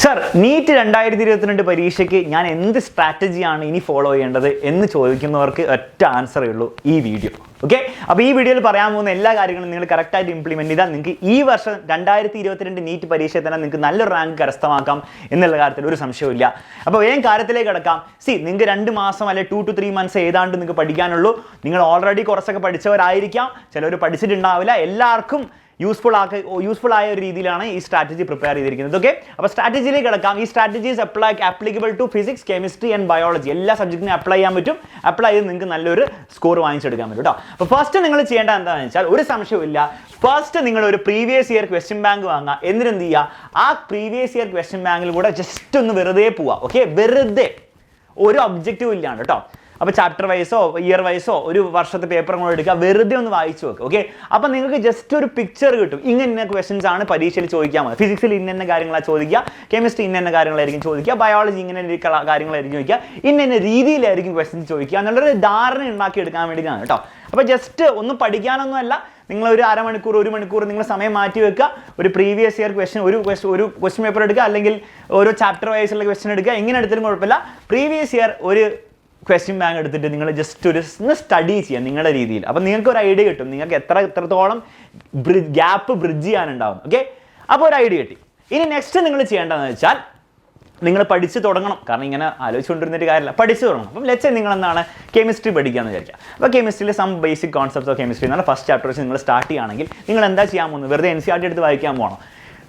Sir, NEET 2022 പരീക്ഷയ്ക്ക് ഞാൻ എന്ത് സ്ട്രാറ്റജിയാണ് ഇനി ഫോളോ ചെയ്യേണ്ടത് എന്ന് ചോദിക്കുന്നവർക്ക് ഒറ്റ ആൻസറേ ഉള്ളൂ ഈ വീഡിയോ. ഓക്കെ, അപ്പോൾ ഈ വീഡിയോയിൽ പറയാൻ പോകുന്ന എല്ലാ കാര്യങ്ങളും നിങ്ങൾ കറക്റ്റായിട്ട് ഇംപ്ലിമെൻറ്റ് ചെയ്താൽ നിങ്ങൾക്ക് ഈ വർഷം 2022 നീറ്റ് പരീക്ഷയിൽ തന്നെ നിങ്ങൾക്ക് നല്ലൊരു റാങ്ക് കരസ്ഥമാക്കാം എന്നുള്ള കാര്യത്തിൽ ഒരു സംശയമില്ല. അപ്പോൾ വേഗം കാര്യത്തിലേക്ക് കിടക്കാം. നിങ്ങൾക്ക് 2 മാസം അല്ലെങ്കിൽ 2 to 3 months ഏതാണ്ട് നിങ്ങൾക്ക് പഠിക്കാനുള്ളൂ. നിങ്ങൾ ഓൾറെഡി കുറച്ചൊക്കെ പഠിച്ചവരായിരിക്കാം, ചിലവർ പഠിച്ചിട്ടുണ്ടാവില്ല. എല്ലാവർക്കും യൂസ്ഫുൾ ആയ ഒരു രീതിയിലാണ് ഈ സ്ട്രാറ്റജി പ്രിപ്പയർ ചെയ്തിരിക്കുന്നത്. ഓക്കെ, അപ്പോൾ സ്ട്രാറ്റജിയിലേക്ക് കിടക്കാം. ഈ strategies applicable to physics, chemistry and biology എല്ലാ സബ്ജക്റ്റിനും അപ്ലൈ ചെയ്യാൻ പറ്റും. അപ്ലൈ ചെയ്ത് നിങ്ങൾക്ക് നല്ലൊരു സ്കോർ വാങ്ങിച്ചെടുക്കാൻ പറ്റും കേട്ടോ. അപ്പോൾ ഫസ്റ്റ് നിങ്ങൾ ചെയ്യേണ്ടത് എന്താണെന്ന് വെച്ചാൽ, ഒരു സംശയമില്ല, ഫസ്റ്റ് നിങ്ങൾ ഒരു പ്രീവിയസ് ഇയർ ക്വസ്റ്റ്യൻ ബാങ്ക് വാങ്ങുക. എന്നിട്ട് എന്ത് ചെയ്യുക, ആ പ്രീവിയസ് ഇയർ ക്വസ്റ്റ്യൻ ബാങ്കിൽ കൂടെ ജസ്റ്റ് ഒന്ന് വെറുതെ പോവുക. ഓക്കെ, വെറുതെ ഒരു ഒബ്ജക്റ്റീവ് ഇല്ലാണ്ട് കേട്ടോ. അപ്പോൾ ചാപ്റ്റർ വൈസോ ഇയർ വൈസോ ഒരു വർഷത്തെ പേപ്പർ കൂടെ എടുക്കുക, വെറുതെ ഒന്ന് വായിച്ചു വെക്കുക. ഓക്കെ, അപ്പോൾ നിങ്ങൾക്ക് ജസ്റ്റ് ഒരു പിക്ചർ കിട്ടും. ഇന്ന ക്വസ്റ്റൻസ് ആണ് പരീക്ഷയിൽ ചോദിക്കാൻ പോകുന്നത്. ഫിസിക്സിൽ ഇന്ന കാര്യങ്ങളാണ് ചോദിക്കുക, കെമിസ്ട്രി ഇന്ന കാര്യങ്ങളായിരിക്കും ചോദിക്കുക, ബയോളജി ഇങ്ങനെ കാര്യങ്ങളായിരിക്കും ചോദിക്കുക, ഇന്ന രീതിയിലായിരിക്കും ക്വസ്റ്റൻസ് ചോദിക്കുക എന്നുള്ളൊരു ധാരണ ഉണ്ടാക്കിയെടുക്കാൻ വേണ്ടിയിട്ടാണ് കേട്ടോ. അപ്പോൾ ജസ്റ്റ് ഒന്നും പഠിക്കാനൊന്നുമല്ല, നിങ്ങൾ ഒരു അരമണിക്കൂർ 1 മണിക്കൂർ നിങ്ങൾ സമയം മാറ്റി വെക്കുക. ഒരു പ്രീവിയസ് ഇയർ ഒരു ക്വസ്റ്റ്യൻ പേപ്പർ എടുക്കുക, അല്ലെങ്കിൽ ഓരോ ചാപ്റ്റർ വൈസുള്ള ക്വസ്റ്റ്യൻ എടുക്കുക. എങ്ങനെ എടുത്താലും കുഴപ്പമില്ല. പ്രീവിയസ് ഇയർ ഒരു ക്വസ്റ്റ്യൻ ബാങ്ക് എടുത്തിട്ട് നിങ്ങൾ ജസ്റ്റ് ഒന്ന് സ്റ്റഡി ചെയ്യാം നിങ്ങളുടെ രീതിയിൽ. അപ്പം നിങ്ങൾക്ക് ഒരു ഐഡിയ കിട്ടും, നിങ്ങൾക്ക് എത്രത്തോളം ഗ്യാപ്പ് ബ്രിഡ്ജ് ചെയ്യാനുണ്ടാവും. ഓക്കെ, അപ്പോൾ ഒരു ഐഡിയ കിട്ടി. ഇനി നെക്സ്റ്റ് നിങ്ങൾ ചെയ്യേണ്ടതെന്ന് വെച്ചാൽ, നിങ്ങൾ പഠിച്ച് തുടങ്ങണം. കാരണം ഇങ്ങനെ ആലോചിച്ചുകൊണ്ടിരുന്നിട്ട് കാര്യമില്ല, പഠിച്ച് തുടങ്ങണം. അപ്പം ലെറ്റ്സ് സേ നിങ്ങൾ എന്താണ് കെമിസ്ട്രി പഠിക്കാമെന്ന് വിചാരിക്കുക. അപ്പോൾ കെമിസ്ട്രിയിൽ some basic concepts of chemistry എന്നുള്ള ഫസ്റ്റ് ചാപ്റ്റർ വെച്ച് നിങ്ങൾ സ്റ്റാർട്ട് ചെയ്യുകയാണെങ്കിൽ നിങ്ങൾ എന്താ ചെയ്യാൻ പോകുന്നത്, വെറുതെ NCERT എടുത്ത് വായിക്കാൻ പോകണം.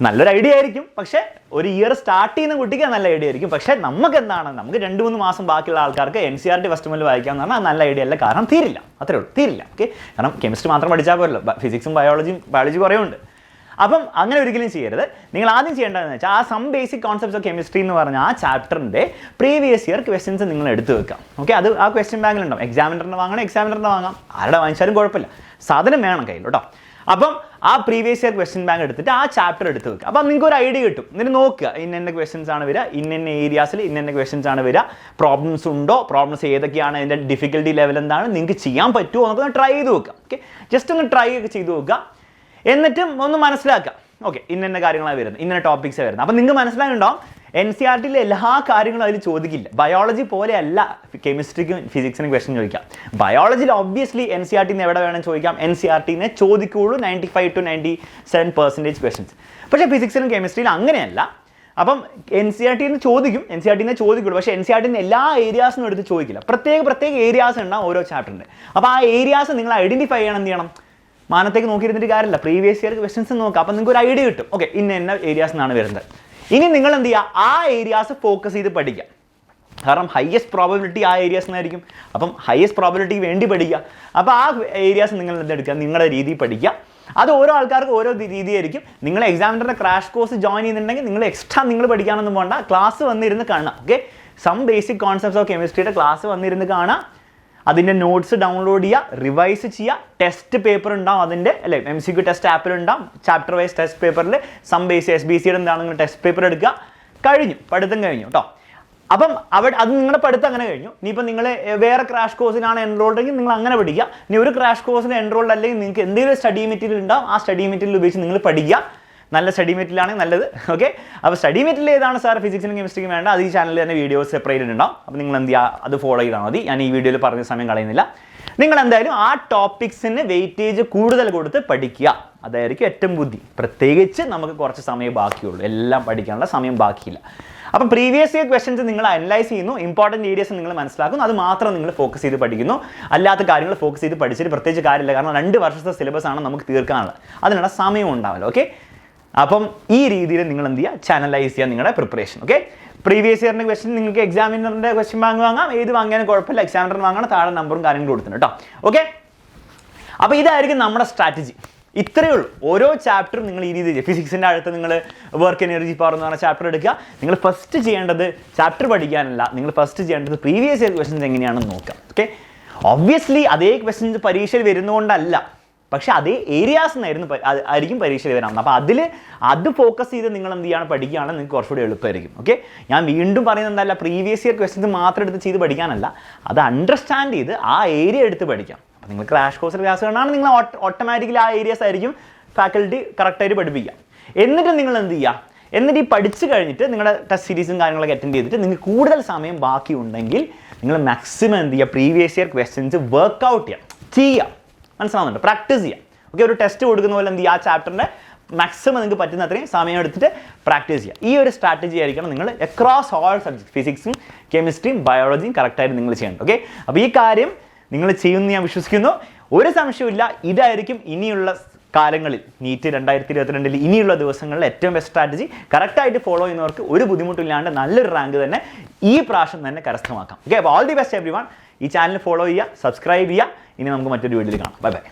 നല്ലൊരു ഐഡിയ ആയിരിക്കും, പക്ഷേ ഒരു ഇയർ സ്റ്റാർട്ട് ചെയ്യുന്ന കുട്ടിക്ക് നല്ല ഐഡിയ ആയിരിക്കും. പക്ഷേ നമുക്ക് എന്താണ്, നമുക്ക് 2-3 മാസം ബാക്കിയുള്ള ആൾക്കാർക്ക് NCERT ഫസ്റ്റ് മുതൽ വായിക്കാമെന്ന് പറഞ്ഞാൽ നല്ല ഐഡിയ അല്ല. കാരണം തീരില്ല, അത്രേ ഉള്ളൂ, തീരില്ല. ഓക്കെ, കാരണം കെമിസ്ട്രി മാത്രം പഠിച്ചാൽ പോരല്ലോ, ഫിസിക്സും ബയോളജി കുറേ ഉണ്ട്. അപ്പം അങ്ങനെ ഒരിക്കലും ചെയ്യരുത്. നിങ്ങൾ ആദ്യം ചെയ്യേണ്ടതെന്ന് വെച്ചാൽ, ആ some basic concepts of chemistry എന്ന് പറഞ്ഞാൽ ആ ചാപ്റ്ററിൻ്റെ പ്രീവിയസ് ഇയർ ക്വസ്റ്റ്യൻസ് നിങ്ങൾ എടുത്ത് വെക്കാം. ഓക്കെ, അത് ആ ക്വസ്റ്റ്യൻ ബാങ്കിലുണ്ടാവും. എക്സാമിനറിന് വാങ്ങാം, ആരുടെ വാങ്ങിച്ചാലും കുഴപ്പമില്ല, സാധനം വേണം കയ്യിൽ കേട്ടോ. അപ്പം ആ പ്രീവിയസ് ഇയർ ക്വസ്റ്റ്യൻ ബാങ്ക് എടുത്തിട്ട് ആ ചാപ്റ്റർ എടുത്ത് വെക്കുക. അപ്പം നിങ്ങൾക്ക് ഒരു ഐഡിയ കിട്ടും. എന്നിട്ട് നോക്കുക, ഇന്ന ക്വസ്റ്റ്യൻസ് ആണ് വരിക, ഇന്ന ഏരിയാസിൽ ഇന്ന ക്വസ്റ്റ്യൻസ് ആണ് വരിക, പ്രോബ്ലംസ് ഉണ്ടോ, പ്രോബ്ലംസ് ഏതൊക്കെയാണ്, അതിൻ്റെ ഡിഫിക്കൽട്ടി ലെവൽ എന്താണ്, നിങ്ങൾക്ക് ചെയ്യാൻ പറ്റുമോ എന്നൊക്കെ ട്രൈ ചെയ്ത് നോക്കുക. ഓക്കെ, ജസ്റ്റ് ഒന്ന് ട്രൈ ഒക്കെ ചെയ്ത് നോക്കുക. എന്നിട്ടും ഒന്ന് മനസ്സിലാക്കുക, ഓക്കെ ഇന്ന കാര്യങ്ങളാണ് വരുന്നത്, ഇന്ന ടോപ്പിക്സാണ് വരുന്നത്. അപ്പം നിങ്ങൾക്ക് മനസ്സിലായിട്ടുണ്ടാവും NCERTയിലെ എല്ലാ കാര്യങ്ങളും അതിൽ ചോദിക്കില്ല. ബയോളജി പോലെയല്ല കെമിസ്ട്രിക്കും ഫിസിക്സിനും ക്വസ്റ്റ്യൻ ചോദിക്കാം. ബയോളജിയിൽ ഒബ്വിയസ്ലി NCERTന്ന് എവിടെ വേണം ചോദിക്കാം, NCERTനെ ചോദിക്കുകയുള്ളൂ 95 to 97% ക്വസ്റ്റ്യൻസ്. പക്ഷേ ഫിസിക്സിനും കെമിസ്ട്രിയിലും അങ്ങനെയല്ല. അപ്പം NCERTന്ന് ചോദിക്കുള്ളൂ, പക്ഷേ NCERTന്ന് എല്ലാ ഏരിയാസിനും എടുത്ത് ചോദിക്കില്ല. പ്രത്യേക ഏരിയാസ് ഉണ്ടാവും ഓരോ ചാപ്റ്ററിൻ്റെ. അപ്പോൾ ആ ഏരിയാസ് നിങ്ങൾ ഐഡൻറ്റിഫൈ ചെയ്യണം. എന്ത് ചെയ്യണം, മാനത്തേക്ക് നോക്കിയിരുന്നിട്ട് കാര്യമില്ല, പ്രീവിയസ് ഇയർ ക്വസ്റ്റ്യൻസ് നോക്കുക. അപ്പം നിങ്ങൾക്ക് ഒരു ഐഡിയ കിട്ടും, ഓക്കെ ഇന്ന ഏരിയാസ് നിന്നാണ് വരുന്നത്. ഇനി നിങ്ങൾ എന്ത് ചെയ്യുക, ആ ഏരിയാസ് ഫോക്കസ് ചെയ്ത് പഠിക്കുക. കാരണം ഹയസ്റ്റ് പ്രോബബിലിറ്റി ആ ഏരിയാസ് നിന്നായിരിക്കും. അപ്പം ഹയസ്റ്റ് പ്രോബബിലിറ്റിക്ക് വേണ്ടി പഠിക്കുക. അപ്പോൾ ആ ഏരിയാസ് നിങ്ങൾ എന്തെടുക്കുക, നിങ്ങളുടെ രീതിയിൽ പഠിക്കുക. അത് ഓരോ ആൾക്കാർക്ക് ഓരോ രീതിയായിരിക്കും. നിങ്ങൾ എക്സാമിനറിൻ്റെ ക്രാഷ് കോഴ്സ് ജോയിൻ ചെയ്യുന്നുണ്ടെങ്കിൽ നിങ്ങൾ എക്സ്ട്രാ നിങ്ങൾ പഠിക്കാനൊന്നും പോകണ്ട, ക്ലാസ് വന്നിരുന്ന് കാണാം. Okay, some basic concepts of കെമിസ്ട്രിയുടെ ക്ലാസ് വന്നിരുന്ന് കാണാം. അതിൻ്റെ നോട്ട്സ് ഡൗൺലോഡ് ചെയ്യുക, റിവൈസ് ചെയ്യുക. ടെസ്റ്റ് പേപ്പർ ഉണ്ടാവും അതിൻ്റെ, അല്ലേ MCQ ടെസ്റ്റ് ആപ്പിലുണ്ടാവും. ചാപ്റ്റർ വൈസ് ടെസ്റ്റ് പേപ്പറിൽ സം ബേസ് SBCയുടെ എന്താണെങ്കിലും ടെസ്റ്റ് പേപ്പർ എടുക്കുക. പഠിത്തം കഴിഞ്ഞു കേട്ടോ. അപ്പം അത് നിങ്ങളുടെ പഠിത്തം അങ്ങനെ കഴിഞ്ഞു. ഇനിയിപ്പോൾ നിങ്ങൾ വേറെ ക്രാഷ് കോഴ്സിനാണ് എൻറോൾഡ് എങ്കിൽ നിങ്ങൾ അങ്ങനെ പഠിക്കുക. ഇനി ഒരു ക്രാഷ് കോഴ്സിന് എൻറോൾഡ് അല്ലെങ്കിൽ നിങ്ങൾക്ക് എന്തെങ്കിലും സ്റ്റഡി മെറ്റീരിയൽ ഉണ്ടാവും, ആ സ്റ്റഡി മെറ്റീരിയൽ ഉപയോഗിച്ച് നിങ്ങൾ പഠിക്കുക. നല്ല സ്റ്റഡി മെറ്റീരിയലാണെങ്കിൽ നല്ലത്. ഓക്കെ, അപ്പോൾ സ്റ്റഡി മെറ്റീരിയൽ ഏതാണ് സാർ ഫിസിക്സിനും കെമിസ്ട്രിക്കും വേണ്ട, അത് ഈ ചാനലിൽ തന്നെ വീഡിയോസ് സെപ്പറേറ്റ് ഉണ്ടാവും. അപ്പോൾ നിങ്ങൾ എന്ത് ചെയ്യുക, അത് ഫോളോ ചെയ്താൽ മതി. ഞാൻ ഈ വീഡിയോയിൽ പറഞ്ഞ സമയം കളയുന്നില്ല. നിങ്ങൾ എന്തായാലും ആ ടോപ്പിക്സിന് വെയിറ്റേജ് കൂടുതൽ കൊടുത്ത് പഠിക്കുക. അതായിരിക്കും ഏറ്റവും ബുദ്ധി. പ്രത്യേകിച്ച് നമുക്ക് കുറച്ച് സമയം ബാക്കിയുള്ളൂ, എല്ലാം പഠിക്കാനുള്ള സമയം ബാക്കിയില്ല. അപ്പോൾ പ്രീവിയസ് ഇയർ ക്വസ്റ്റൻസ് നിങ്ങൾ അനലൈസ് ചെയ്യുന്നു, ഇമ്പോർട്ടൻറ്റ് ഏരിയസ് നിങ്ങൾ മനസ്സിലാക്കുന്നു, അത് മാത്രം നിങ്ങൾ ഫോക്കസ് ചെയ്ത് പഠിക്കുന്നു. അല്ലാത്ത കാര്യങ്ങൾ ഫോക്കസ് ചെയ്ത് പഠിച്ചിട്ട് പ്രത്യേകിച്ച് കാര്യമില്ല. കാരണം 2 വർഷത്തെ സിലബസ് ആണ് നമുക്ക് തീർക്കാനുള്ളത്, അതിനുള്ള സമയം ഉണ്ടാവില്ല. ഓക്കെ, അപ്പം ഈ രീതിയിൽ നിങ്ങൾ എന്ത് ചെയ്യുക, ചാനലൈസ് ചെയ്യുക നിങ്ങളുടെ പ്രിപ്പറേഷൻ. ഓക്കെ, പ്രീവിയസ് ഇയറിൻ്റെ ക്വസ്റ്റ്യൻ നിങ്ങൾക്ക് എക്സാമിനറിൻ്റെ ക്വസ്റ്റ്യൻ ബാങ്ക് വാങ്ങാം, ഏത് വാങ്ങിയാലും കുഴപ്പമില്ല. എക്സാമിനറിന് വാങ്ങണം, താഴെ നമ്പറും കാര്യങ്ങളും കൊടുത്തിട്ടുണ്ട് കേട്ടോ. ഓക്കെ, അപ്പോൾ ഇതായിരിക്കും നമ്മുടെ സ്ട്രാറ്റജി. ഇത്രയേ ഉള്ളൂ. ഓരോ ചാപ്റ്ററും നിങ്ങൾ ഈ രീതിയിൽ, ഫിസിക്സിൻ്റെ അടുത്ത് നിങ്ങൾ വർക്ക് എനർജി പവർ എന്ന് പറഞ്ഞ ചാപ്റ്റർ എടുക്കുക. നിങ്ങൾ ഫസ്റ്റ് ചെയ്യേണ്ടത് ചാപ്റ്റർ പഠിക്കാനല്ല, നിങ്ങൾ ഫസ്റ്റ് ചെയ്യേണ്ടത് പ്രീവിയസ് ഇയർ ക്വസ്റ്റ്യൻസ് എങ്ങനെയാണെന്ന് നോക്കാം. ഓക്കെ, ഒബ്വിയസ്ലി അതേ ക്വസ്റ്റ്യൻസ് പരീക്ഷയിൽ വരുന്നതുകൊണ്ടല്ല, പക്ഷേ അതേ ഏരിയാസ് ആയിരിക്കും പരീക്ഷയിൽ വരാം. അപ്പോൾ അത് ഫോക്കസ് ചെയ്ത് നിങ്ങൾ എന്ത് ചെയ്യാണ്, പഠിക്കുകയാണെങ്കിൽ നിങ്ങൾക്ക് കുറച്ചുകൂടി എളുപ്പമായിരിക്കും. ഓക്കെ, ഞാൻ വീണ്ടും പറയുന്നത് എന്തല്ല, പ്രീവിയസ് ഇയർ ക്വസ്റ്റ്യൻസ് മാത്രം എടുത്ത് ചെയ്ത് പഠിക്കാനല്ല, അത് അണ്ടർസ്റ്റാൻഡ് ചെയ്ത് ആ ഏരിയ എടുത്ത് പഠിക്കാം. അപ്പോൾ നിങ്ങൾ ക്രാഷ് കോഴ്സിൽ ക്ലാസ് കാണാണ്, നിങ്ങൾ ഓട്ടോമാറ്റിക്കലി ആ ഏരിയാസ് ആയിരിക്കും ഫാക്കൽറ്റി കറക്റ്റായിട്ട് പഠിപ്പിക്കുക. എന്നിട്ട് നിങ്ങൾ എന്ത് ചെയ്യുക, എന്നിട്ട് ഈ പഠിച്ചു കഴിഞ്ഞിട്ട് നിങ്ങളുടെ ടെസ്റ്റ് സീരീസും കാര്യങ്ങളൊക്കെ അറ്റൻഡ് ചെയ്തിട്ട് നിങ്ങൾക്ക് കൂടുതൽ സമയം ബാക്കി ഉണ്ടെങ്കിൽ നിങ്ങൾ മാക്സിമം എന്ത് ചെയ്യുക, പ്രീവിയസ് ഇയർ ക്വസ്റ്റ്യൻസ് വർക്ക്ഔട്ട് ചെയ്യുക. മനസ്സിലാവുന്നുണ്ട്? പ്രാക്ടീസ് ചെയ്യുക. ഓക്കെ, ഒരു ടെസ്റ്റ് കൊടുക്കുന്ന പോലെ എന്ത് ചെയ്യുക, ആ ചാപ്റ്ററിൻ്റെ മാക്സിമം നിങ്ങൾക്ക് പറ്റുന്ന അത്രയും സമയം എടുത്തിട്ട് പ്രാക്ടീസ് ചെയ്യുക. ഈ ഒരു സ്ട്രാറ്റജി ആയിരിക്കണം നിങ്ങൾ അക്രോസ് ഓൾ സബ്ജക്ട്, ഫിസിക്സും കെമിസ്ട്രിയും ബയോളജിയും കറക്റ്റായിട്ട് നിങ്ങൾ ചെയ്യണം. ഓക്കെ, അപ്പോൾ ഈ കാര്യം നിങ്ങൾ ചെയ്യുമെന്ന് ഞാൻ വിശ്വസിക്കുന്നു. ഒരു സംശയമില്ല, ഇതായിരിക്കും ഇനിയുള്ള കാലങ്ങളിൽ നീറ്റ് 2022 ഇനിയുള്ള ദിവസങ്ങളിൽ ഏറ്റവും ബെസ്റ്റ് സ്ട്രാറ്റജി. കറക്റ്റായിട്ട് ഫോളോ ചെയ്യുന്നവർക്ക് ഒരു ബുദ്ധിമുട്ടില്ലാണ്ട് നല്ലൊരു റാങ്ക് തന്നെ ഈ പ്രാവശ്യം തന്നെ കരസ്ഥമാക്കാം. ഓക്കെ, അപ്പോൾ all the best every one. ഈ ചാനൽ ഫോളോ ചെയ്യുക, സബ്സ്ക്രൈബ് ചെയ്യുക. ഇനി നമുക്ക് മറ്റൊരു വീഡിയോയിൽ കാണാം. Bye bye.